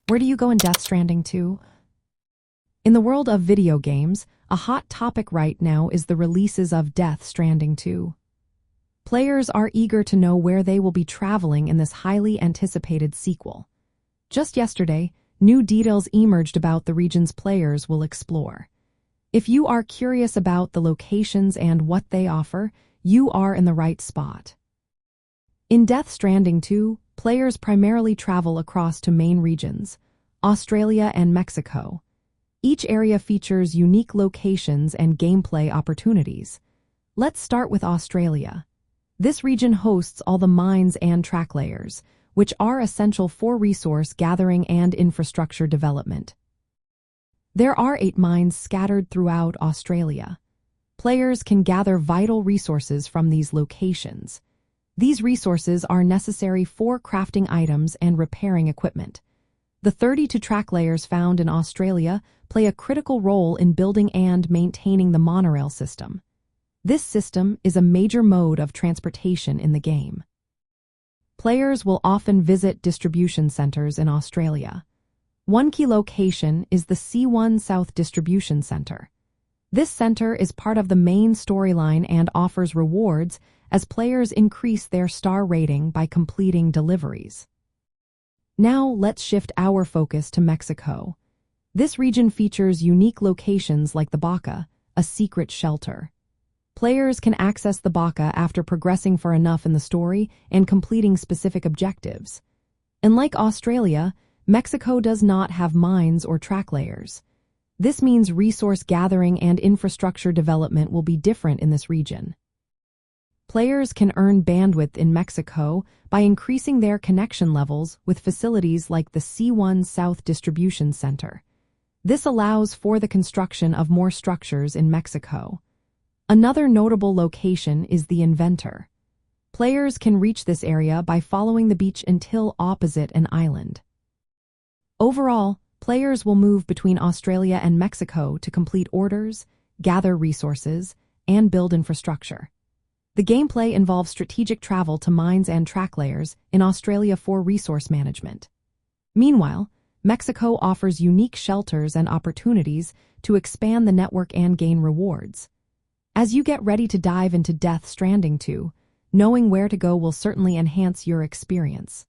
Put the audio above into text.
Where do you go in Death Stranding 2? In the world of video games, a hot topic right now is the releases of Death Stranding 2. Players are eager to know where they will be traveling in this highly anticipated sequel. Just yesterday, new details emerged about the regions players will explore. If you are curious about the locations and what they offer, you are in the right spot. In Death Stranding 2, players primarily travel across two main regions, Australia and Mexico. Each area features unique locations and gameplay opportunities. Let's start with Australia. This region hosts all the mines and tracklayers, which are essential for resource gathering and infrastructure development. There are 8 mines scattered throughout Australia. Players can gather vital resources from these locations. These resources are necessary for crafting items and repairing equipment. The 32 tracklayers found in Australia play a critical role in building and maintaining the monorail system. This system is a major mode of transportation in the game. Players will often visit distribution centers in Australia. One key location is the C1 South Distribution Center. This center is part of the main storyline and offers rewards as players increase their star rating by completing deliveries. Now let's shift our focus to Mexico. This region features unique locations like the Baca, a secret shelter. Players can access the Baca after progressing far enough in the story and completing specific objectives. Unlike Australia, Mexico does not have mines or tracklayers. This means resource gathering and infrastructure development will be different in this region. Players can earn bandwidth in Mexico by increasing their connection levels with facilities like the C1 South Distribution Center. This allows for the construction of more structures in Mexico. Another notable location is the Inventor. Players can reach this area by following the beach until opposite an island. Overall, players will move between Australia and Mexico to complete orders, gather resources, and build infrastructure. The gameplay involves strategic travel to mines and tracklayers in Australia for resource management. Meanwhile, Mexico offers unique shelters and opportunities to expand the network and gain rewards. As you get ready to dive into Death Stranding 2, knowing where to go will certainly enhance your experience.